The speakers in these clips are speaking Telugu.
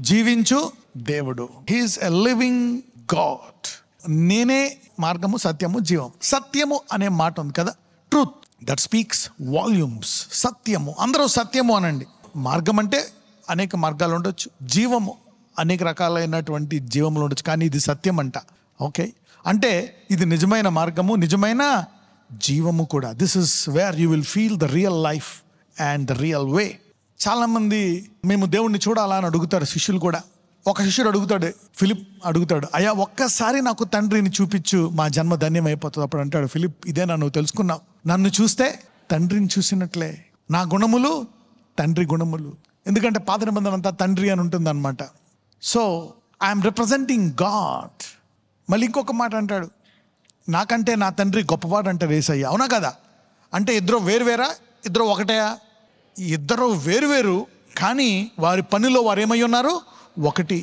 జీవించు దేవుడు. He is a living god. నేనే మార్గము, సత్యము, జీవం. సత్యము అనే మాట ఉంది కదా, ట్రూత్, దట్ స్పీక్స్ వాల్యూమ్స్. సత్యము, అందరూ సత్యము అనండి. మార్గం అంటే అనేక మార్గాలు ఉండొచ్చు, జీవము అనేక రకాలైనటువంటి జీవములు ఉండొచ్చు, కానీ ఇది సత్యం అంట. ఓకే, అంటే ఇది నిజమైన మార్గము, నిజమైన జీవము కూడా. This is where you will feel the real life and the real వే. చాలామంది మేము దేవుణ్ణి చూడాలా అని అడుగుతారు శిష్యులు కూడా. ఒక శిష్యుడు అడుగుతాడు, ఫిలిప్ అడుగుతాడు, అయ్యా ఒక్కసారి నాకు తండ్రిని చూపించు, మా జన్మ ధన్యం అయిపోతుంది. అప్పుడు అంటాడు ఫిలిప్, ఇదే నువ్వు తెలుసుకున్నావు, నన్ను చూస్తే తండ్రిని చూసినట్లే. నా గుణములు తండ్రి గుణములు. ఎందుకంటే పాత నిబంధన అంతా తండ్రి అని ఉంటుంది అనమాట. So I'm representing God. మళ్ళీ ఇంకొక మాట అంటాడు, నాకంటే నా తండ్రి గొప్పవాడు అంటారు యేసయ్య. అవునా కదా? అంటే ఇద్దరు వేరువేరా, ఇద్దరు ఒకటేయా? ఇద్దరు వేరువేరు, కానీ వారి పనిలో వారు ఏమై ఉన్నారు? ఒకటి.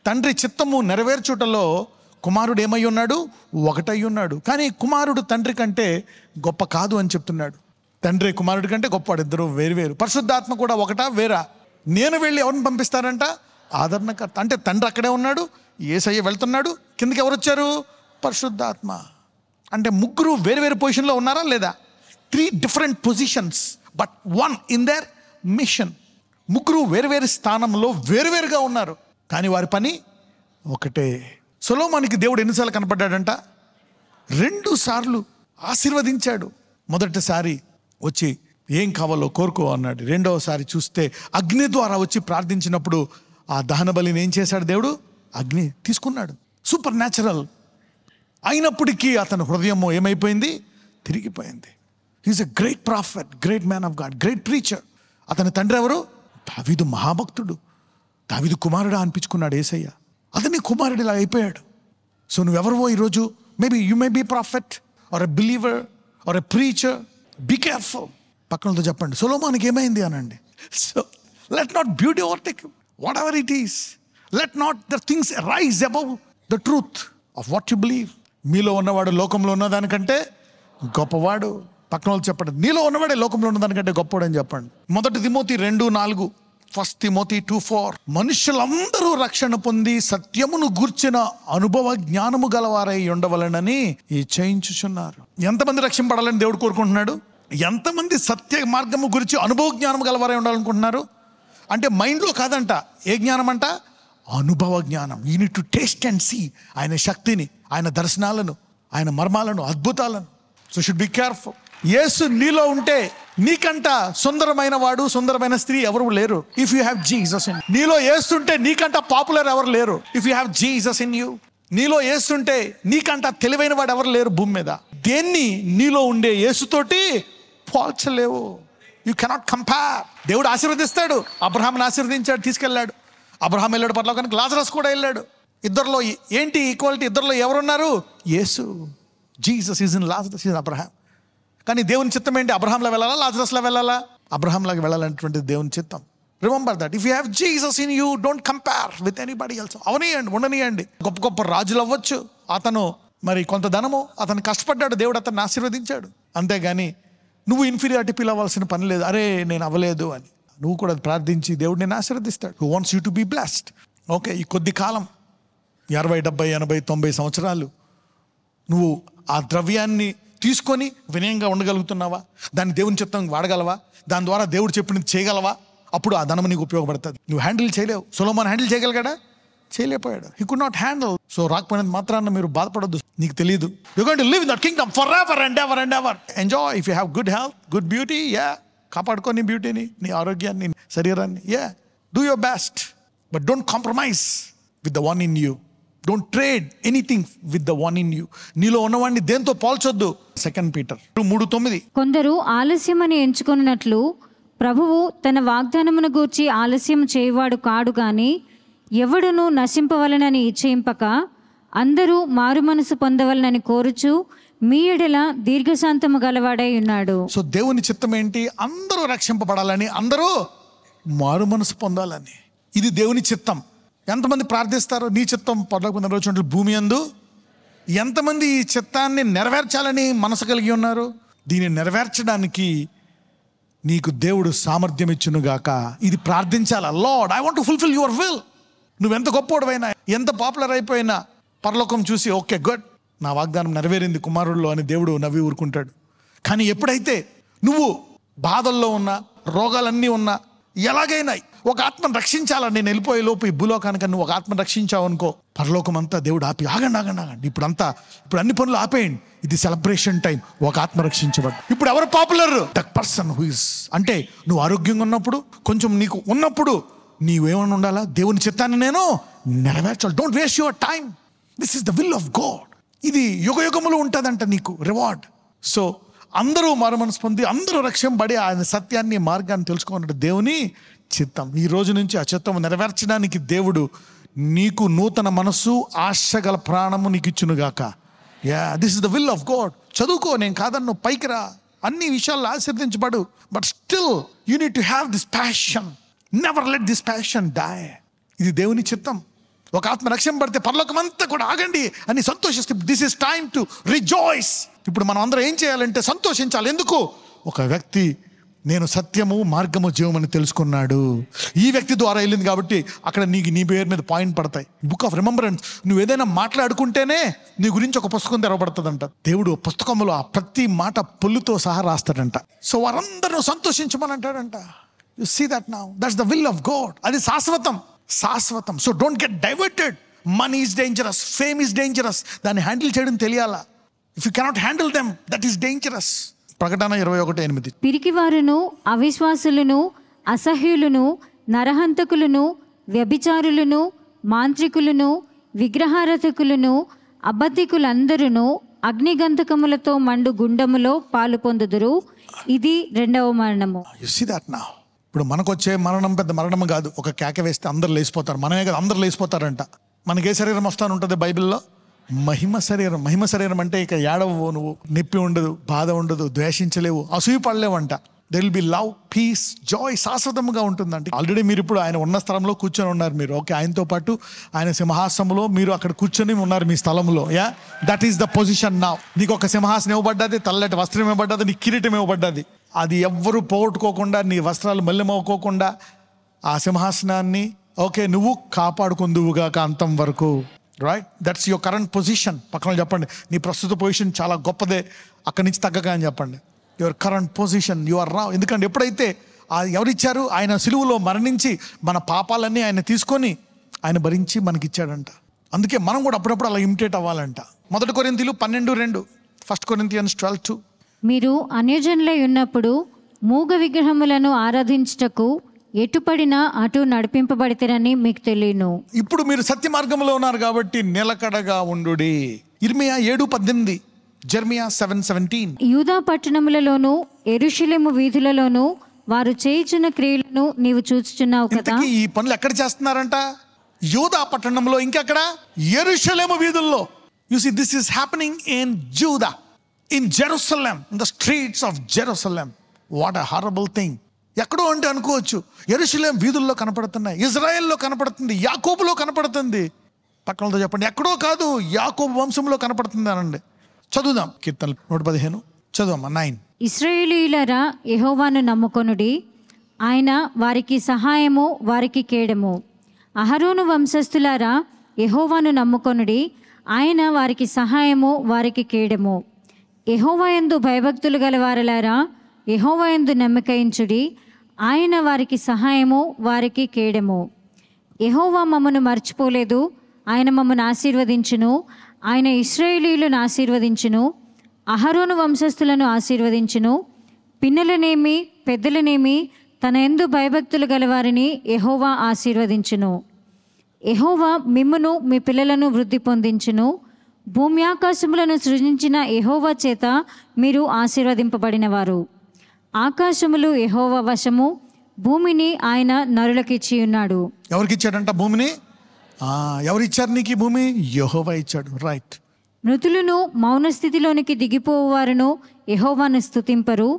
తండ్రి చిత్తము నెరవేర్చుటలో కుమారుడు ఏమై ఉన్నాడు? ఒకటై ఉన్నాడు. కానీ కుమారుడు తండ్రి కంటే గొప్ప కాదు అని చెప్తున్నాడు. తండ్రి కుమారుడి కంటే గొప్పవాడు, ఇద్దరు వేరువేరు. పరిశుద్ధాత్మ కూడా ఒకటా వేరా? నేను వెళ్ళి ఎవరిని పంపిస్తారంట? ఆదరణకర్త. అంటే తండ్రి అక్కడే ఉన్నాడు, యేసయ్య వెళ్తున్నాడు, కిందకి ఎవరు వచ్చారు? పరిశుద్ధాత్మ. అంటే ముగ్గురు వేరువేరు పొజిషన్లో ఉన్నారా లేదా? 3 different positions but 1 in their mission. ముగ్గురు వేరువేరు స్థానంలో వేరువేరుగా ఉన్నారు, కానీ వారి పని ఒకటే. సొలొమోనుకి దేవుడు ఎన్నిసార్లు కనపడ్డాడంట? 2 సార్లు ఆశీర్వదించాడు. మొదటిసారి వచ్చి ఏం కావాలో కోరుకో అన్నాడు. రెండవసారి చూస్తే అగ్ని ద్వారా వచ్చి ప్రార్థించినప్పుడు ఆ దహన బలిని ఏం చేశాడు దేవుడు? అగ్ని తీసుకున్నాడు. సూపర్ న్యాచురల్ అయినప్పటికీ అతని హృదయం ఏమైపోయింది? తిరిగిపోయింది. He is a great prophet, great man of God, great preacher. అతని తండ్రి ఎవరు? దావీదు మహాభక్తుడు. దావీదు కుమారుడా అనిపించుకున్నాడు యేసయ్య. అతని కుమారుడు ఇలా అయిపోయాడు. సో నువ్వెవరవో ఈరోజు, maybe you may be prophet or a believer or a preacher. Be careful. పక్కనతో చెప్పండి, సొలొమోనుకి ఏమైంది అనండి. So let not beauty overtake you, whatever it is. Let not the things rise above the truth of what you believe. మీలో ఉన్నవాడు లోకంలో ఉన్నదానికంటే గొప్పవాడు. పక్కన వాళ్ళు చెప్పండి, నీలో ఉన్నవాడే లోకంలో ఉన్నదానికంటే గొప్పవాడు అని చెప్పండి. 1 తిమోతి 2:4, 1 తిమోతి 2:4. మనుషులందరూ రక్షణ పొంది సత్యమును గూర్చిన అనుభవ జ్ఞానము గలవారై ఉండవలనని ఈ చేయించుచున్నారు. ఎంతమంది రక్షింపడాలని దేవుడు కోరుకుంటున్నాడు? ఎంతమంది సత్య మార్గము గురించి అనుభవ జ్ఞానం గలవారై ఉండాలనుకుంటున్నారు? అంటే మైండ్లో కాదంట. ఏ జ్ఞానం అంట? అనుభవ జ్ఞానం. You need to taste and see ఆయన శక్తిని, ఆయన దర్శనాలను, ఆయన మర్మాలను, అద్భుతాలను. So should be careful. యేసు నీలో ఉంటే నీకంట సుందరమైన వాడు, సుందరమైన స్త్రీ ఎవరు లేరు. If you have Jesus in. నీలో యేసు ఉంటే నీకంట పాపులర్ ఎవరు లేరు. If you have Jesus in you. నీలో యేసు ఉంటే నీకంట తెలివైన వాడు ఎవరు లేరు భూమి మీద. దేన్ని నీలో ఉండే యేసుతోటి పోల్చలేవు. You cannot compare. దేవుడు ఆశీర్వదిస్తాడు. అబ్రహాంని ఆశీర్వదించాడు, తీసుకెళ్ళాడు. అబ్రహాం వెళ్ళాడు పరలోకానికి, లాజరస్ కూడా వెళ్ళాడు. ఇద్దరిలో ఏంటి ఈక్వాలిటీ? ఇద్దరిలో ఎవరున్నారు? యేసు. Jesus is in Lazarus, is Abraham. కానీ దేవుని చిత్తం ఏంటి? అబ్రహాంలో వెళ్ళాలా, లాజరస్లో వెళ్ళాలా? అబ్రహాంలాగా వెళ్ళాలనేటువంటి దేవుని చిత్తం. Remember that. If you have Jesus in you, don't compare with anybody else. అవనియండి, ఉండనియండి. గొప్ప గొప్ప రాజులు అవ్వచ్చు. అతను మరి కొంత ధనము, అతను కష్టపడ్డాడు, దేవుడు అతన్ని ఆశీర్వదించాడు. అంతేగాని నువ్వు ఇన్ఫీరియారిటీ ఫీల్ అవ్వాల్సిన పని లేదు. అరే నేను అవ్వలేదు అని. నువ్వు కూడా ప్రార్థించి దేవుడు నేను ఆశీర్వదిస్తాడు. Who wants you to be blessed. Okay, ఈ కొద్ది కాలం 60, 70, 80, 90 సంవత్సరాలు నువ్వు ఆ ద్రవ్యాన్ని తీసుకొని వినయంగా ఉండగలుగుతున్నావా? దాన్ని దేవుని చిత్తం వాడగలవా? దాని ద్వారా దేవుడు చెప్పినది చేయగలవా? అప్పుడు ఆ ధనం నీకు ఉపయోగపడుతుంది. నువ్వు హ్యాండిల్ చేయలేవు. సొలొమోను హ్యాండిల్ చేయగలిగాడా? చేయలేకపోయాడు. He could not handle. So రాకపోయినంత మాత్రాన మీరు బాధపడద్దు. నీకు తెలియదు. You going to live in that kingdom forever and ever and ever. Enjoy. If you have good health, good beauty, కాపాడుకో నీ బ్యూటీని, నీ ఆరోగ్యాన్ని, శరీరాన్ని. Do your best, but don't compromise with the one in you. Don't trade anything with the one in you. నీలో ఉన్నవాడిని దేంతో పోల్చొద్దు. 2 పీటర్ 3:9. కొందరు ఆలస్యమని ఎంచుకున్నట్లు ప్రభువు తన వాగ్దానమును గూర్చి ఆలస్యం చేయవాడు కాడు గాని ఎవడును నశింపవలనని ఇచ్చేయింపక అందరూ మారు మనసు పొందవలనని కోరుచు మీ ఎడల దీర్ఘశాంతము గలవాడై ఉన్నాడు. సో దేవుని చిత్తం ఏంటి? అందరూ రక్షింపబడాలని, అందరూ మారు మనసు పొందాలని. ఇది దేవుని చిత్తం. ఎంతమంది ప్రార్థిస్తారు? నీ చిత్తం పరలోకమందు నెరవేర్చున్నట్లు భూమి యందు. ఎంతమంది ఈ చిత్తాన్ని నెరవేర్చాలని మనసు కలిగి ఉన్నారు? దీన్ని నెరవేర్చడానికి నీకు దేవుడు సామర్థ్యం ఇచ్చునుగాక. ఇది ప్రార్థించాలా. Lord, I want to fulfil your will. నువ్వెంత గొప్పోడివైనా, ఎంత పాపులర్ అయిపోయినా పరలోకం చూసి ఓకే గుడ్, నా వాగ్దానం నెరవేరింది కుమారుల్లో అని దేవుడు నవ్వి ఊరుకుంటాడు. కానీ ఎప్పుడైతే నువ్వు బాధల్లో ఉన్నా, రోగాలన్నీ ఉన్నా, ఎలాగైనా ఒక ఆత్మను రక్షించాలని నేను వెళ్ళిపోయే లోపు ఈ భూలోకానికి నువ్వు ఒక ఆత్మను రక్షించావు అనుకో, పరలోకం అంతా దేవుడు ఆపి ఆగండి ఇప్పుడు అన్ని పనులు ఆపేయండి, ఇది సెలబ్రేషన్ టైం, ఒక ఆత్మ రక్షించబడు. ఇప్పుడు ఎవరు popular? The person who is. అంటే నువ్వు ఆరోగ్యంగా ఉన్నప్పుడు, కొంచెం నీకు ఉన్నప్పుడు నీవేమని ఉండాలా? దేవుని చిత్తాన్ని నేను నెరవేర్చాలి. Don't waste your time. This is the will of God. ఇది యుగయుగములు ఉంటుందంట నీకు రివార్డ్. సో అందరూ మారుమనసు పొంది అందరూ రక్షింపబడి ఆయన సత్యాన్ని, మార్గాన్ని తెలుసుకోవాలంటే దేవుని చిత్తం. ఈ రోజు నుంచి ఆ చిత్తం నెరవేర్చడానికి దేవుడు నీకు నూతన మనస్సు, ఆశగల ప్రాణము నీకు ఇచ్చునుగాక. This is the will of God. చదువుకో, నేను కాదన్ను, పైకి రా, అన్ని విషయాల్లో ఆశీర్వదించబడు. But still you need to have this passion. Never let this passion die. ఇది దేవుని చిత్తం. ఒక ఆత్మ రక్షింపబడితే పరలోకం అంతా కూడా ఆగండి అని సంతోషిస్తే, this is time to rejoice. ఇప్పుడు మనం అందరం ఏం చేయాలంటే సంతోషించాలి. ఎందుకు? ఒక వ్యక్తి నేను సత్యము, మార్గము, జీవమని తెలుసుకున్నాడు. ఈ వ్యక్తి ద్వారా వెళ్ళింది కాబట్టి అక్కడ నీకు నీ పేరు మీద పాయింట్ పడతాయి. Book of remembrance. నువ్వు ఏదైనా మాట్లాడుకుంటేనే నీ గురించి ఒక పుస్తకం తెరవబడుతుందంట. దేవుడు పుస్తకంలో ఆ ప్రతి మాట పొల్లుతో సహా రాస్తాడంట. సో వారందరూ సంతోషించమని అంటాడంట. You see that now. That's the will of God. అది శాశ్వతం. So don't get diverted. Money is dangerous, fame is dangerous. దాన్ని హ్యాండిల్ చేయడం తెలియాలా. If you cannot handle them, that is dangerous. ప్రకటన 21:8. పిరికివారును, అవిశ్వాసులను, అసహ్యులను, నరహంతకులను, వ్యభిచారులను, మాంత్రికులను, విగ్రహారాధకులను, అబద్ధికులందరూ అగ్నిగంధకములతో మండు గుండములో పాలు పొందుదురు. ఇది రెండవ మరణము. You see that now. ఇప్పుడు మనకు వచ్చే మరణం పెద్ద మరణం కాదు. ఒక కేక వేస్తే అందరు లేచిపోతారు. మనమే కదా, అందరు లేచిపోతారంట. మనకే శరీరం వస్తాను ఉంటుంది బైబిల్లో, మహిమ శరీరం. మహిమ శరీరం అంటే ఇక ఏడవు, నువ్వు నొప్పి ఉండదు, బాధ ఉండదు, ద్వేషించలేవు, అసూయ పడలేవంట. There will be love, peace, joy, శాశ్వతంగా ఉంటుందంటే. ఆల్రెడీ మీరు ఇప్పుడు ఆయన ఉన్న స్థలంలో కూర్చొని ఉన్నారు. మీరు ఓకే, ఆయనతో పాటు ఆయన సింహాసనంలో మీరు అక్కడ కూర్చొని ఉన్నారు మీ స్థలంలో. That is the position now. నీకు ఒక సింహాసనం ఇవ్వబడ్డది, తెల్లటి వస్త్రం ఇవ్వబడ్డది, నీకు కిరీటం ఇవ్వబడ్డది. అది ఎవ్వరు పోగొట్టుకోకుండా, నీ వస్త్రాలు మల్లెమవుకోకుండా ఆ సింహాసనాన్ని ఓకే నువ్వు కాపాడుకుందువుగాక అంతం వరకు. Right, that's your current position. పక్కన చెప్పండి, నీ ప్రస్తుత పొజిషన్ చాలా గొప్పదే, అక్కడి నుంచి తగ్గక అని చెప్పండి. Your current position, you are raw. ఎందుకంటే ఎప్పుడైతే ఎవరిచ్చారు? ఆయన సిలువలో మరణించి మన పాపాలన్నీ ఆయన తీసుకొని ఆయన భరించి మనకిచ్చాడంట. అందుకే మనం కూడా అప్పుడప్పుడు అలా ఇమిటేట్ అవ్వాలంట. 1 కొరింథీయులు 12:2, 1 Corinthians 12:2. మీరు అన్యజనులై ఉన్నప్పుడు మూగ విగ్రహములను ఆరాధించుటకు ఎటుపడినా అటు నడిపింపబడితేనని మీకు తెలియను. ఇప్పుడు మీరు సత్య మార్గంలో ఉన్నారు కాబట్టి నిలకడగా ఉండుడి. ఇర్మియా 7:18, జెర్మియా 7:17. యూదా పట్టణములలోను యెరూషలేము వీధులలోను వారు చేయుచున్న క్రియలను నీవు చూచుచున్నావు కదా. ఈ పనులు ఎక్కడ చేస్తున్నారంట? యూదా పట్టణంలో, ఇంకెక్కడ? యెరూషలేము వీధుల్లో. You see this is happening in Judah, in Jerusalem, in the streets of Jerusalem. What a horrible thing. ఎక్కడో అంటే అనుకోవచ్చు, యెరూషలేం వీధుల్లో కనపడుతున్నాయి, ఇజ్రాయెల్లో కనపడుతుంది, యాకోబులో కనపడుతుంది. పక్కనతో చెప్పండి, ఎక్కడో కాదు, యాకోబు వంశంలో కనపడుతుంది అనండి. చదువుదాం కీర్తనలు 115 చదువమ్మా 9. ఇశ్రాయేలీయులారా, యెహోవాను నమ్ముకొనుడి, ఆయన వారికి సహాయము, వారికి కేడము. అహరోను వంశస్థులారా, యెహోవాను నమ్ముకొనుడి, ఆయన వారికి సహాయము, వారికి కేడము. యెహోవా యందు భయభక్తులు గలవారలారా, యెహోవా యందు నమ్మకయించుడి, ఆయన వారికి సహాయము, వారికి కేడము. యెహోవా మమ్మను మర్చిపోలేదు, ఆయన మమ్మను ఆశీర్వదించును, ఆయన ఇశ్రాయేలీయులను ఆశీర్వదించును, అహరోను వంశస్థులను ఆశీర్వదించును. పిన్నలనేమి పెద్దలనేమి తన యందు భయభక్తులు గలవారిని యెహోవా ఆశీర్వదించును. యెహోవా మిమ్మును మీ పిల్లలను వృద్ధి పొందించును. భూమి ఆకాశములను సృజించిన యెహోవా చేత మీరు ఆశీర్వదింపబడినవారు. ఆకాశములు యెహోవా వశము, భూమిని ఆయన నరులకిచ్చి ఉన్నాడు. ఎవరికి ఇచ్చాడంట భూమిని? ఎవరిచ్చారు నీకు ఈ భూమి? యెహోవా ఇచ్చాడు. రైట్. మృతులను మౌన స్థితిలోనికి దిగిపోవారును యెహోవాను స్తుతింపరు.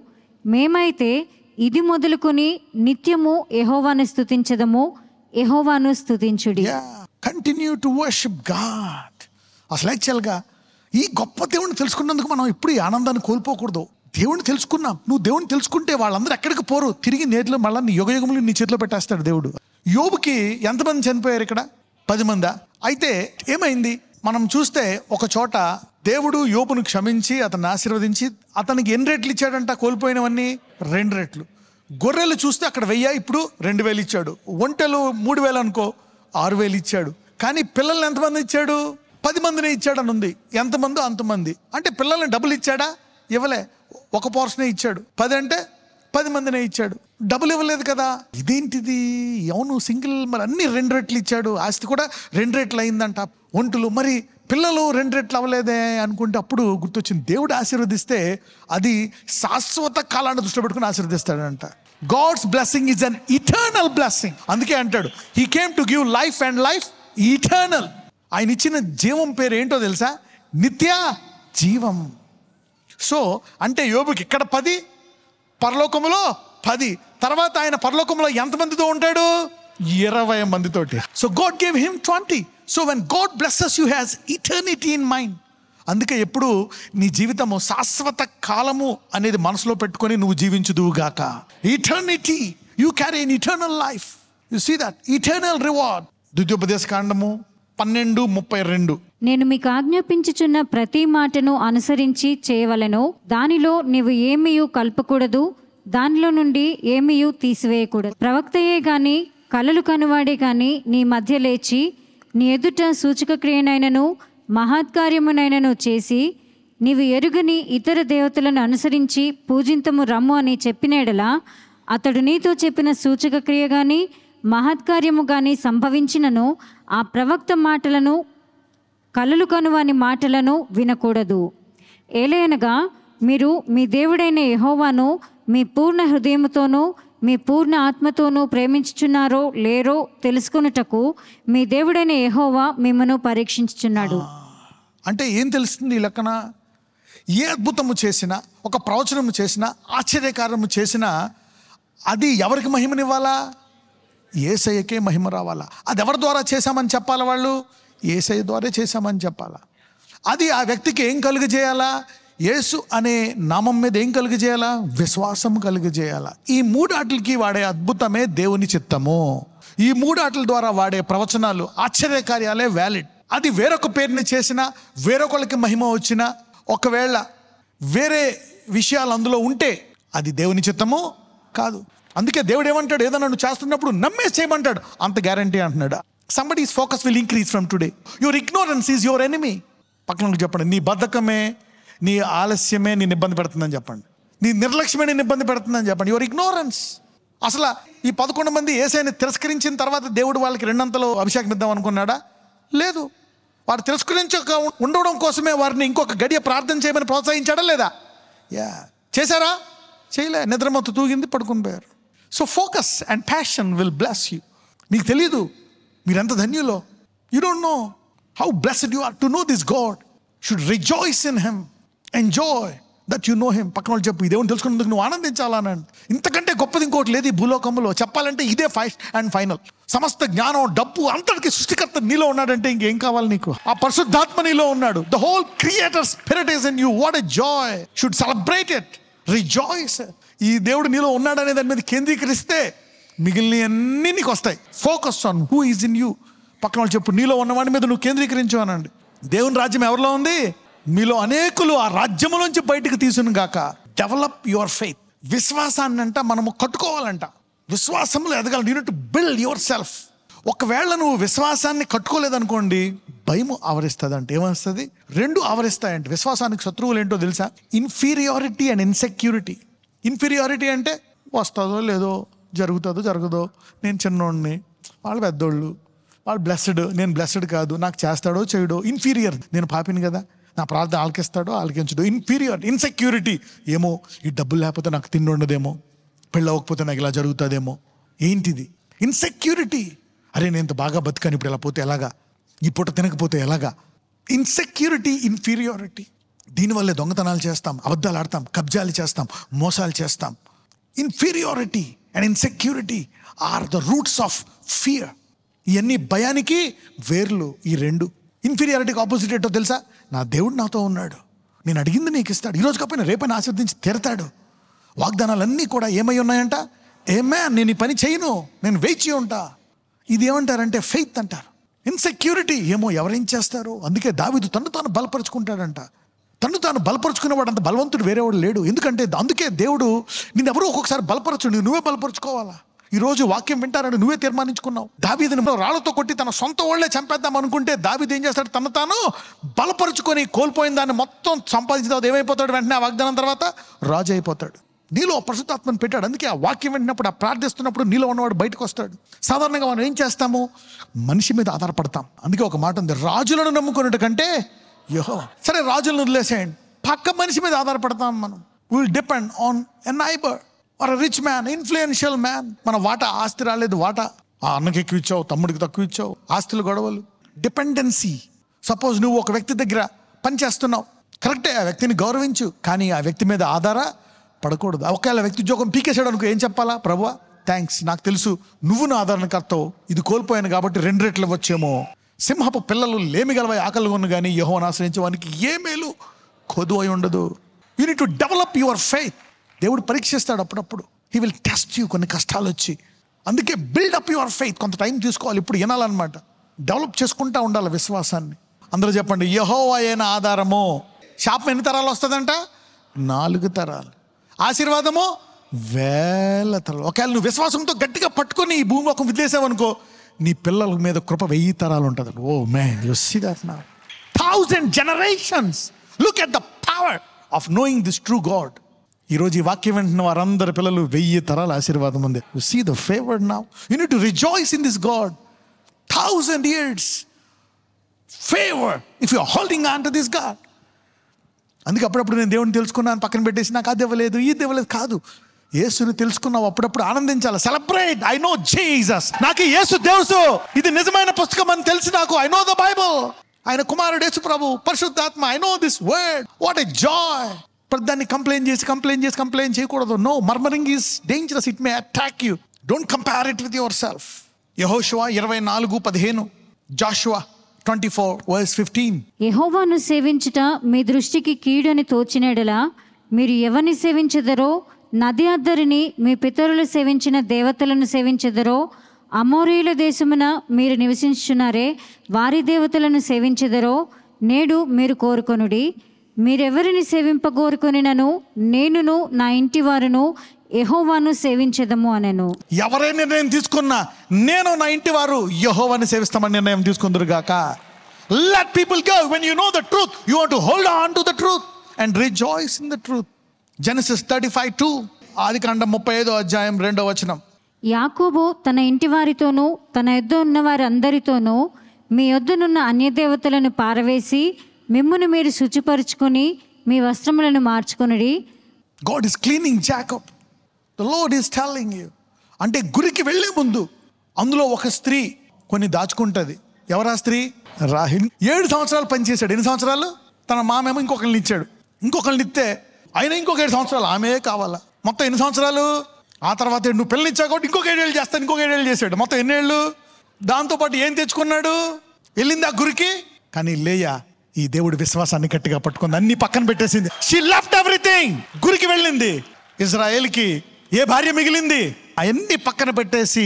మేమైతే ఇది మొదలుకొని నిత్యము యెహోవాను స్తుతించదము. యెహోవాను స్తుతించుడి. Continue to worship God. అసలు యాక్చువల్గా ఈ గొప్ప దేవుడిని తెలుసుకున్నందుకు మనం ఇప్పుడు ఈ ఆనందాన్ని కోల్పోకూడదు. దేవుడిని తెలుసుకున్నాం. నువ్వు దేవుడిని తెలుసుకుంటే వాళ్ళందరూ ఎక్కడికి పోరు, తిరిగి నేటిలో మళ్ళీ నీ యుగయుగములు నీ చేతిలో పెట్టేస్తాడు దేవుడు. యోబుకి ఎంతమంది చనిపోయారు ఇక్కడ? 10 మందా? అయితే ఏమైంది? మనం చూస్తే ఒక చోట దేవుడు యోబును క్షమించి అతన్ని ఆశీర్వదించి అతనికి ఎన్ని రెట్లు ఇచ్చాడంట? కోల్పోయినవన్నీ 2 రెట్లు. గొర్రెలు చూస్తే అక్కడ 1000, ఇప్పుడు 2000 ఇచ్చాడు. ఒంటెలు 3000 అనుకో, 6000 ఇచ్చాడు. కానీ పిల్లల్ని ఎంతమంది ఇచ్చాడు? 10 మందినే ఇచ్చాడు అని ఉంది. ఎంతమందో అంతమంది. అంటే పిల్లల్ని డబ్బులు ఇచ్చాడా? ఇవ్వలే, ఒక పోర్షనే ఇచ్చాడు. 10 అంటే 10 మందినే ఇచ్చాడు, డబ్బులు ఇవ్వలేదు కదా. ఇదేంటిది? అవును, సింగిల్. మరి అన్ని 2 రెట్లు ఇచ్చాడు. ఆస్తి కూడా 2 రెట్లు అయిందంట. ఒంటులు, మరి పిల్లలు 2 రెట్లు అవ్వలేదే అనుకుంటే అప్పుడు గుర్తొచ్చింది, దేవుడు ఆశీర్వదిస్తే అది శాశ్వత కాలాన్ని దృష్టిలో పెట్టుకుని ఆశీర్వదిస్తాడంట. God's blessing is an eternal blessing. అందుకే అంటాడు, he came to give life and life eternal. ఆయన ఇచ్చిన జీవం పేరు ఏంటో తెలుసా? నిత్య జీవం. సో అంటే యోబుకి ఇక్కడ 10, పరలోకములో 10. తర్వాత ఆయన పరలోకంలో ఎంతమందితో ఉంటాడు? 20 మందితోటి. So God gave him 20. So when God blesses you has eternity in mind. అందుకే ఎప్పుడు నీ జీవితము శాశ్వత కాలము అనేది మనసులో పెట్టుకొని నువ్వు జీవించుదువుగాక. Eternity, you carry an eternal life. You see that eternal reward. ద్వితీయోపదేశకాండము 12:32. నేను మీకు ఆజ్ఞాపించుచున్న ప్రతి మాటను అనుసరించి చేయవలెను. దానిలో నీవు ఏమీయు కల్పకూడదు, దానిలో నుండి ఏమీయు తీసివేయకూడదు. ప్రవక్తయే గాని కలలు కనువాడే గాని నీ మధ్య లేచి నీ ఎదుట సూచక క్రియనైనను మహత్కార్యమునైనను చేసి నీవు ఎరుగని ఇతర దేవతలను అనుసరించి పూజింతము రమ్ము అని చెప్పినేడలా అతడు నీతో చెప్పిన సూచక క్రియ గాని మహత్కార్యము గాని సంభవించినను ఆ ప్రవక్త మాటలను కలలు కనువాని మాటలను వినకూడదు. ఏలయనగా మీరు మీ దేవుడైన యెహోవాను మీ పూర్ణ హృదయముతోనూ మీ పూర్ణ ఆత్మతోనూ ప్రేమించుచున్నారో లేరో తెలుసుకొనుటకు మీ దేవుడైన యెహోవా మిమ్మను పరీక్షించుచున్నాడు. అంటే ఏం తెలుస్తుంది ఈ లెక్కన? ఏ అద్భుతము చేసినా, ఒక ప్రవచనము చేసినా, ఆశ్చర్యకార్యము చేసినా అది ఎవరికి మహిమనివ్వాలా? యేసయ్యకే మహిమ రావాలా. అది ఎవరి ద్వారా చేశామని చెప్పాలా? వాళ్ళు యేసయ్య ద్వారా చేశామని చెప్పాలా. అది ఆ వ్యక్తికి ఏం కలుగజేయాలా? యేసు అనే నామం మీద ఏం కలుగజేయాలా? విశ్వాసం కలుగజేయాలా. ఈ 3 ఆటలకి వాడే అద్భుతమే దేవుని చిత్తము. ఈ 3 ఆటల ద్వారా వాడే ప్రవచనాలు, ఆశ్చర్యకార్యాలే వ్యాలిడ్. అది వేరొక పేరుని చేసినా, వేరొకరికి మహిమ వచ్చినా, ఒకవేళ వేరే విషయాలు అందులో ఉంటే అది దేవుని చిత్తము కాదు. అందుకే దేవుడు ఏమంటాడు? ఏదైనా నువ్వు చేస్తున్నప్పుడు నమ్మేసి చేయమంటాడు. అంత గ్యారంటీ అంటున్నాడు. somebody's focus will increase from today. your ignorance is your enemy. పక్కన చెప్పండి, నీ బద్ధకమే, నీ ఆలస్యమే నేను ఇబ్బంది పెడుతుందని చెప్పండి. నీ నిర్లక్ష్యమే నేను ఇబ్బంది పెడుతుందని చెప్పండి. Your ignorance. అసలు ఈ 11 మంది యేసయ్యని తిరస్కరించిన తర్వాత దేవుడు వాళ్ళకి 2 అభిషేకం ఇద్దాం అనుకున్నాడా? లేదు. వారు తిరస్కరించక ఉండడం కోసమే వారిని ఇంకొక గడియ ప్రార్థన చేయమని ప్రోత్సహించాడా లేదా? చేశారా? చేయలే. నిద్రమత్తు తూగింది, పడుకుని పోయారు. So focus and passion will bless you. మీకు తెలీదు మీరెంత ధన్యులో. You don't know how blessed you are to know this God. Should rejoice in him, enjoy that you know him. పక్కన వాళ్ళు చెప్పు, ఈ దేవుని తెలుసుకున్నందుకు నువ్వు ఆనందించాలనండి. ఇంతకంటే గొప్పది ఇంకోటి లేదు ఈ భూలోకంలో. చెప్పాలంటే ఇదే ఫస్ట్ అండ్ ఫైనల్. సమస్త జ్ఞానం, డబ్బు అంతటికి సృష్టికర్త నీలో ఉన్నాడంటే ఇంకేం కావాలి నీకు? ఆ పరిశుద్ధాత్మ నీలో ఉన్నాడు. The whole creator spirit is in you. What a Joy. Should celebrate it, rejoice. ఈ దేవుడు నీలో ఉన్నాడనే దాని మీద కేంద్రీకరిస్తే మిగిలిన అన్నీ నీకు వస్తాయి. Focus on who is in you. పక్కన వాళ్ళు చెప్పు, నీలో ఉన్నవాడి మీద నువ్వు కేంద్రీకరించు అనండి. దేవుని రాజ్యం ఎవరిలో ఉంది? మీలో అనేకులు ఆ రాజ్యములోంచి బయటకు తీసును గాక. Develop your faith. విశ్వాసాన్ని అంట మనము కట్టుకోవాలంట. విశ్వాసంలో ఎదగాలి. You need to build your self. ఒకవేళ నువ్వు విశ్వాసాన్ని కట్టుకోలేదనుకోండి, భయము ఆవరిస్తుంది. అంటే ఏమొస్తుంది? 2 ఆవరిస్తాయంటే. విశ్వాసానికి శత్రువులు ఏంటో తెలుసా? Inferiority and insecurity. ఇన్ఫీరియారిటీ అంటే వస్తుందో లేదో, జరుగుతుందో జరగదో, నేను చిన్నోడిని, వాళ్ళు పెద్దోళ్ళు, వాళ్ళు బ్లెస్డ్, నేను బ్లెస్డ్ కాదు, నాకు చేస్తాడో చేయడో. ఇన్ఫీరియర్, నేను పాపిని కదా, నా ప్రార్థన ఆలకిస్తాడో ఆలకించడో. Inferior, insecurity. ఏమో ఈ డబ్బులు లేకపోతే నాకు తిండి ఉండదేమో, పెళ్ళి అవ్వకపోతే నాకు ఇలా జరుగుతుందేమో. ఏంటిది? ఇన్సెక్యూరిటీ. అరే నేను ఇంత బాగా బతికాను, ఇప్పుడు ఇలా పోతే ఎలాగా, ఈ పూట తినకపోతే ఎలాగా. Insecurity, inferiority. దీనివల్లే దొంగతనాలు చేస్తాం, అబద్ధాలు ఆడతాం, కబ్జాలు చేస్తాం, మోసాలు చేస్తాం. Inferiority and insecurity are the roots of fear. ఇవన్నీ భయానికి వేర్లు ఈ 2. ఇన్ఫీరియారిటీకి ఆపోజిట్ ఏంటో తెలుసా? నా దేవుడు నాతో ఉన్నాడు, నేను అడిగింది నీకు ఇస్తాడు, ఈరోజు కాకపోయినా రేపైనా ఆశీర్వదించి తీరతాడు. వాగ్దానాలన్నీ కూడా ఏమై ఉన్నాయంట? ఏమే, నేను ఈ పని చేయను, నేను వేచి ఉంటా. ఇది ఏమంటారంటే ఫెయిత్ అంటారు. ఇన్సెక్యూరిటీ, ఏమో ఎవరేం చేస్తారు. అందుకే దావీదు తను తాను బలపరుచుకుంటాడంట. తను తాను బలపరుచుకునేవాడు అంత బలవంతుడు వేరేవాడు లేడు. ఎందుకంటే అందుకే దేవుడు నిన్ను ఎవరో ఒక్కొక్కసారి బలపరచు, నువ్వే బలపరుచుకోవాలా. ఈరోజు వాక్యం వింటారని నువ్వే తీర్మానించుకున్నావు. దావీదుని రాళ్లతో కొట్టి తన సొంత వాళ్ళే చంపేద్దాం అనుకుంటే దావీదు ఏం చేస్తాడు, తను తాను బలపరుచుకొని కోల్పోయిన దాన్ని మొత్తం సంపాదించిన తర్వాత ఏమైపోతాడు, వెంటనే ఆ వాగ్దానం తర్వాత రాజు అయిపోతాడు. నీలో పరిశుద్ధాత్మను పెట్టాడు. అందుకే ఆ వాక్యం వింటున్నప్పుడు, ఆ ప్రార్థిస్తున్నప్పుడు నీలో ఉన్నవాడు బయటకు వస్తాడు. సాధారణంగా మనం ఏం చేస్తాము, మనిషి మీద ఆధారపడతాం. అందుకే ఒక మాట ఉంది, రాజులను నమ్ముకున్నట్టు కంటే యెహోవా. సరే రాజులను వదిలేసేయండి, పక్క మనిషి మీద ఆధారపడతాం మనం. Will depend on a neighbour or rich man, influential man. మన వాటా, ఆస్తి రాలేదు, వాటా ఆ అన్నకి ఎక్కువ ఇచ్చావు, తమ్ముడికి తక్కువ ఇచ్చావు, ఆస్తులు గొడవలు, డిపెండెన్సీ. సపోజ్ నువ్వు ఒక వ్యక్తి దగ్గర పని చేస్తున్నావు, కరెక్టే, ఆ వ్యక్తిని గౌరవించు, కానీ ఆ వ్యక్తి మీద ఆధార పడకూడదు. ఒకవేళ వ్యక్తి ఉద్యోగం పీకేసాడు అనుకో, ఏం చెప్పాలా, ప్రభువా థ్యాంక్స్, నాకు తెలుసు నువ్వు నా ఆదరణకర్తవు, ఇది కోల్పోయాను కాబట్టి 2 రెట్లు వచ్చేమో. సింహపు పిల్లలు లేమిగలవై ఆకలి కొను కానీ యెహోవాను ఆశ్రయించే వానికి ఏ మేలు కొదువై ఉండదు. You need to develop your faith. దేవుడు పరీక్షిస్తాడు అప్పుడప్పుడు. హీ విల్ టెస్ట్ యూ కొన్ని కష్టాలు వచ్చి. అందుకే బిల్డప్ యువర్ ఫెయిత్. కొంత టైం తీసుకోవాలి, ఇప్పుడు వినాలన్నమాట. డెవలప్ చేసుకుంటా ఉండాలి విశ్వాసాన్ని. అందరూ చెప్పండి, యెహోవాయే ఆధారము. శాపం ఎన్ని తరాలు వస్తుందంట, 4 తరాలు. ఆశీర్వాదము 1000 తరాలు. ఒకవేళ నువ్వు విశ్వాసంతో గట్టిగా పట్టుకొని ఈ భూమి ఒక వదిలేసావనుకో, నీ పిల్లల మీద కృప 1000 తరాలు ఉంటుంది. Oh man, you see that now. 1000 generations. Look at the power of knowing this true God. ఈరోజు ఈ వాక్యం వింటున్న వారందరి పిల్లలు 1000 తరాల ఆశీర్వాదం ఉంది. You see the favour now. You need to rejoice in this god. 1000 years favor if you are holding on to this God. అందుకే అప్పుడప్పుడు నేను దేవుని తెలుసుకున్నాను, పక్కన పెట్టేసి నాకు అది ఇవ్వలేదు, ఇది ఇవ్వలేదు కాదు. యేసుని తెలుసుకున్నావు, అప్పుడప్పుడు ఆనందించాలి. సెలబ్రేట్. ఐ నో జీసస్, నాకు యేసు తెలుసు, ఇది నిజమైన పుస్తకం అని తెలిసి నాకు. ఐ నో ద బైబుల్, ఆయన కుమారుడు యేసు ప్రభు, పరిశుద్ధాత్మ. I know this word. What a joy. దాన్ని కంప్లైంట్ చేయకూడదు. No, murmuring is dangerous. It may attack you. Don't compare it with your self. యెహోషువ 24:15, జాషువా 24:15. యెహోవాను సేవించుట మీ దృష్టికి కీడని తోచినడలా మీరు ఎవరిని సేవించెదరో, నది అద్దరిని మీ పితరులు సేవించిన దేవతలను సేవించెదరో, అమోరీయుల దేశమున మీరు నివసించుచున్నారే వారి దేవతలను సేవించెదరో నేడు మీరు కోరుకొనుడి. మీరెవరిని సేవింపగోరుకొనినను నేనును నా ఇంటి వారును యెహోవాను సేవించెదము అనెను. ఎవరైనా నిర్ణయం తీసుకున్నా నేను నా ఇంటి వారు యెహోవాను సేవిస్తామని నిర్ణయం తీసుకుందురుగాక. Let people go. When you know the truth, you want to hold on to the truth and rejoice in the truth. Genesis 35:2, ఆదికాండం 35:2. యాకోబు తన ఇంటి వారితోనూ తన యొద్ద ఉన్న వారందరితోనూ మీ యొద్దనున్న అన్యదేవతలను పారవేసి మిమ్మును మీరు శుచిపరుచుకొని మీ వస్త్రములను మార్చుకొనుడి. God is cleaning Jacob. The Lord is telling you. అంటే గురికి వెళ్ళే ముందు అందులో ఒక స్త్రీ కొన్ని దాచుకుంటుంది. ఎవరా స్త్రీ? రాహిల్. 7 సంవత్సరాలు పనిచేశాడు. ఎన్ని సంవత్సరాలు? తన మామేమో ఇంకొకరిని ఇచ్చాడు. ఇంకొకరిని ఇస్తే ఆయన ఇంకొక 7 సంవత్సరాలు ఆమె కావాలా. మొత్తం ఎన్ని సంవత్సరాలు? ఆ తర్వాత నువ్వు పిల్లలు ఇచ్చావు కాబట్టి ఇంకొక 7 ఏళ్ళు చేస్తాను, ఇంకొక 7 ఏళ్ళు చేశాడు. మొత్తం ఎన్నేళ్ళు? దాంతోపాటు ఏం తెచ్చుకున్నాడు? వెళ్ళింది ఆ గురికి. కానీ లేయా ఈ దేవుడి విశ్వాసాన్ని గట్టిగా పట్టుకుంది, అన్ని పక్కన పెట్టేసింది. She left everything. గురికి వెళ్ళింది. ఇజ్రాయేల్కి ఏ భార్య మిగిలింది? అవన్నీ పక్కన పెట్టేసి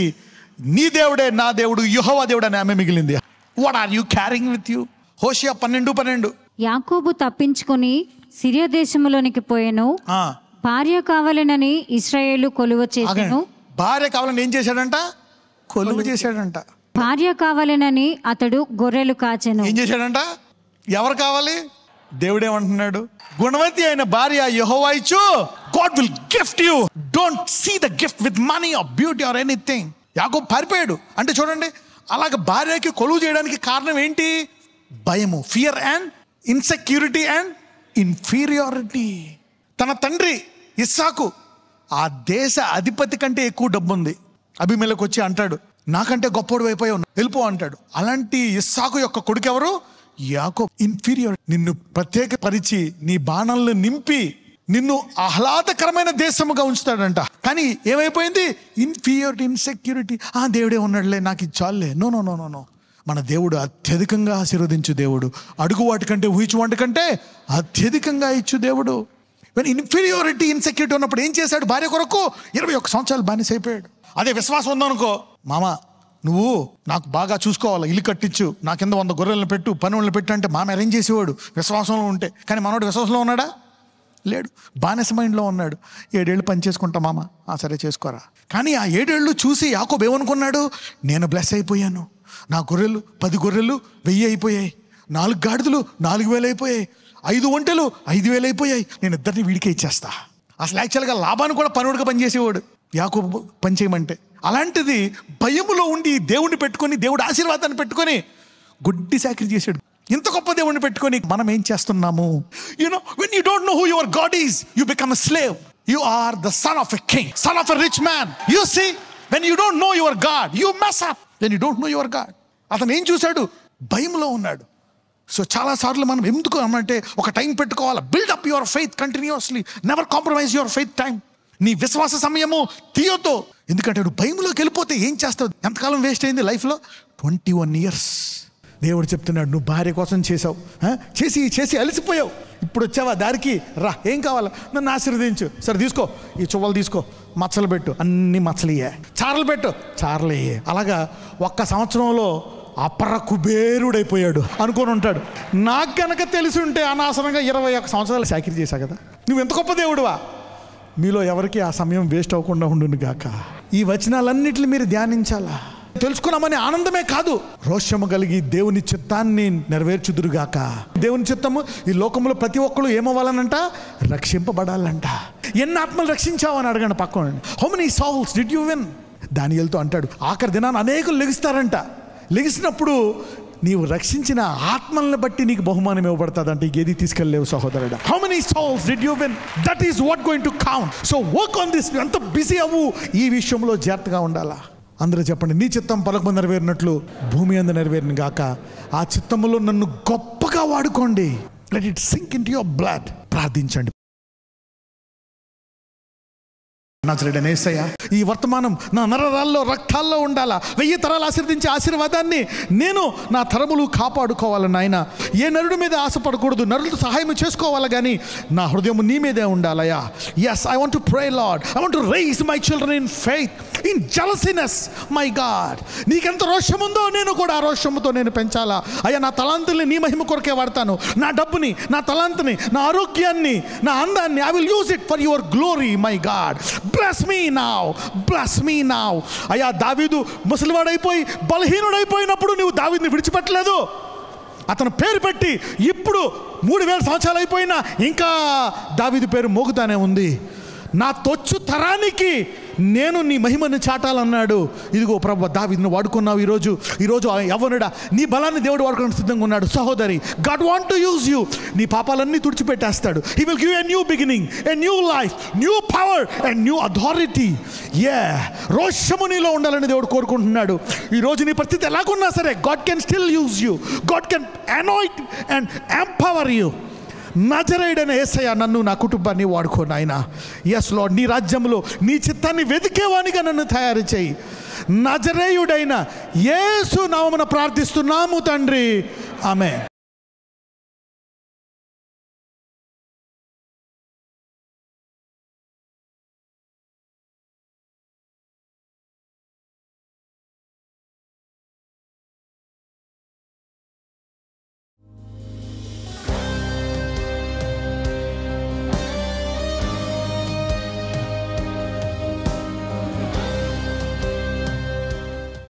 నీ దేవుడే నా దేవుడు యెహోవా దేవుడు అని ఆమె మిగిలింది. What are you carrying with you? హోషియా 12:12. యాకోబు తప్పించుకొని సిరియా దేశములోనికి పోయెను. భార్య కావాలనని ఇశ్రాయేలు కొలువ చేసెను. భార్య కావాలని ఏం చేశాడంట? కొలువ చేశాడంట. భార్య కావాలనని అతడు గొర్రెలు కాచెను. ఏం చేశాడంట? ఎవరు కావాలి? దేవుడేమంటున్నాడు? గుణవతి అయిన భార్య యెహోవా ఇచ్చు. God will gift you. Don't see the gift with money or beauty or anything. యాకోబు పారిపోయాడు. అంటే చూడండి, అలాగ భార్యకి కొలువు చేయడానికి కారణం ఏంటి? భయము, fear and insecurity and inferiority. తన తండ్రి ఇస్సాకు ఆ దేశ అధిపతి కంటే ఎక్కువ డబ్బు ఉంది. అబీమెలెకు వచ్చి అంటాడు, నాకంటే గొప్పవాడు అయిపోయావు, వెళ్ళిపో అంటాడు. అలాంటి ఇస్సాకు యొక్క కొడుకు ఎవరు? యాకోబు. ఇన్ఫీరియర్. నిన్ను ప్రత్యేకపరిచి నీ బాణాలను నింపి నిన్ను ఆహ్లాదకరమైన దేశముగా ఉంచుతాడంట. కానీ ఏమైపోయింది? Inferiority, insecurity. దేవుడే ఉన్నాడులే, నాకు ఇది చాలులే. No no no no no. మన దేవుడు అత్యధికంగా ఆశీర్వదించు దేవుడు. అడుగు వాటికంటే ఊహించు వాటికంటే అత్యధికంగా ఇచ్చు దేవుడు. ఇన్ఫీరియారిటీ, ఇన్సెక్యూరిటీ ఉన్నప్పుడు ఏం చేశాడు? భార్య కొరకు 21 సంవత్సరాలు బానిస అయిపోయాడు. అదే విశ్వాసం ఉందనుకో, మామ నువ్వు నాకు బాగా చూసుకోవాలి, ఇల్లు కట్టించు, నా కింద 100 గొర్రెలను పెట్టు, పని వాళ్ళని పెట్టు అంటే మామ అరేంజ్ చేసేవాడు విశ్వాసంలో ఉంటే. కానీ మనోడు విశ్వాసంలో ఉన్నాడా? లేడు. బానిస మైండ్లో ఉన్నాడు. 7 ఏళ్ళు పని చేసుకుంటా మామ, సరే చేసుకోరా. కానీ ఆ 7 ఏళ్ళు చూసి యాకోబు ఏమనుకున్నాడు? నేను బ్లెస్ అయిపోయాను, నా గొర్రెలు 10 గొర్రెలు 1000 అయిపోయాయి, 4 గాడిదలు 4000 అయిపోయాయి, 5 ఒంటెలు 5000 అయిపోయాయి, నేను ఇద్దరిని వీడికే ఇచ్చేస్తా. అసలు యాక్చువల్గా లాభాన్ని కూడా పనుడిగా పనిచేసేవాడు యాకోబు పని చేయమంటే. అలాంటిది భయములో ఉండి దేవుణ్ణి పెట్టుకొని, దేవుడు ఆశీర్వాదాన్ని పెట్టుకొని గుడ్డి చాకరీ చేశాడు. ఇంత గొప్ప దేవుణ్ణి పెట్టుకొని మనం ఏం చేస్తున్నాము? When you don't know who your god is, you become a slave. You are the son of a king, son of a rich man. You see, when you don't know your god, you mess up. When you don't know your god. అతను ఏం చూశాడు? భయంలో ఉన్నాడు. సో చాలాసార్లు మనం ఎందుకు అంటే ఒక టైం పెట్టుకోవాలి. Build up your faith continuously, never compromise your faith time. నీ విశ్వాస సమయము తీయొద్దు. ఎందుకంటే నువ్వు భయంలోకి వెళ్ళిపోతే ఏం చేస్తావు? ఎంతకాలం వేస్ట్ అయింది లైఫ్లో? 21 years. దేవుడు చెప్తున్నాడు, నువ్వు భార్య కోసం చేసావు, చేసి చేసి అలసిపోయావు, ఇప్పుడు వచ్చావా దారికి రా, ఏం కావాలా? నన్ను ఆశీర్వదించు. సరే తీసుకో, ఈ చువ్వలు తీసుకో, మచ్చలు పెట్టు, అన్ని మచ్చలు ఇయ్యే, చారలు పెట్టు, చారలు ఇయ్యే. అలాగా 1 సంవత్సరంలో అపర కుబేరుడైపోయాడు అనుకొని ఉంటాడు. నాకు కనుక తెలిసి ఉంటే అనవసరంగా 21 సంవత్సరాలు చాకిరీ చేశా కదా. నువ్వు ఎంత గొప్ప దేవుడువా. మీలో ఎవరికి ఆ సమయం వేస్ట్ అవ్వకుండా ఉండును గాక. ఈ వచనాలన్నిటిని మీరు ధ్యానించాలా. తెలుసుకున్నామని ఆనందమే కాదు, రోషము కలిగి దేవుని చిత్తాన్ని నెరవేర్చుదురుగాక. దేవుని చిత్తము ఈ లోకంలో ప్రతి ఒక్కరు ఏమవ్వాలనంట? రక్షింపబడాలంట. ఎన్ని ఆత్మలు రక్షించావని అడగండి పక్కన. How many souls did you win? దానియేలుతో అంటాడు, ఆఖరి దినాన్ని అనేకులు లెగిస్తారంట. లెగిసినప్పుడు నీవు రక్షించిన ఆత్మల్ని బట్టి నీకు బహుమానం ఇవ్వబడుతుందంటే ఏది తీసుకెళ్ళలేవు సహోదరుడా. How many souls did you win? That is what going to count. So work on this. ఎంత బిజీ అవ్వు, ఈ విషయంలో జాగ్రత్తగా ఉండాలా. అందరూ చెప్పండి, నీ చిత్తం పరలోకమందు నెరవేరినట్లు భూమి అందు నెరవేరును గాక. ఆ చిత్తములో నన్ను గొప్పగా వాడుకోండి. Let it sink into your blood. ప్రార్థించండి. నజరేయుడైన యేసయ్య, ఈ వర్తమానం నా నరరాల్లో రక్తాల్లో ఉండాలా. 1000 తరాలు ఆశీర్వదించే ఆశీర్వాదాన్ని నేను నా తరములు కాపాడుకోవాలి నాయన. ఏ నరుడి మీద ఆశపడకూడదు, నరులతో సహాయం చేసుకోవాలి, కానీ నా హృదయం నీ మీదే ఉండాలయ్యా. Yes, I want to pray Lord. I want to raise my children in faith, in jealousness. My God, నీకెంత రోషం ఉందో నేను కూడా ఆ రోషంతో నేను పెంచాలా. అయ్యా, నా తలాంతుల్ని నీ మహిమ కొరకే వాడతాను. నా డబ్బుని, నా తలాంతుని, నా ఆరోగ్యాన్ని, నా అందాన్ని, I will use it for your glory. My God, bless me now, bless me now. అయ్యా, దావీదు ముసలివాడైపోయి బలహీనుడైపోయినప్పుడు నువ్వు దావీదుని విడిచిపెట్టలేదు. అతను పేరు పెట్టి ఇప్పుడు 3000 సంవత్సరాలు అయిపోయినా ఇంకా దావీదు పేరు మోగుతానే ఉంది. నా తొచ్చు తరానికి నేను నీ మహిమను చాటాలన్నాడు. ఇదిగో ప్రభు, దావీదును వాడుకున్నావు. ఈరోజు యవ్వనుడా, నీ బలాన్ని దేవుడు వాడుకోవడానికి సిద్ధంగా ఉన్నాడు. సహోదరి, God want to use you. నీ పాపాలన్నీ తుడిచిపెట్టేస్తాడు. He will give a new beginning, a new life, new power and new authority. రోషము నీలో ఉండాలని దేవుడు కోరుకుంటున్నాడు. ఈరోజు నీ పరిస్థితి ఎలాగున్నా సరే, God can still use you. God can anoint and empower you. నజరేయుడైన యేసయ్య, నన్ను, నా కుటుంబాన్ని వాడుకో నాయనా. ఎస్ లార్డ్, నీ రాజ్యంలో నీ చిత్తాన్ని వెతికేవానిగా నన్ను తయారు చేయి. నజరేయుడైన యేసు నామమున ప్రార్థిస్తున్నాము తండ్రి. ఆమేన్.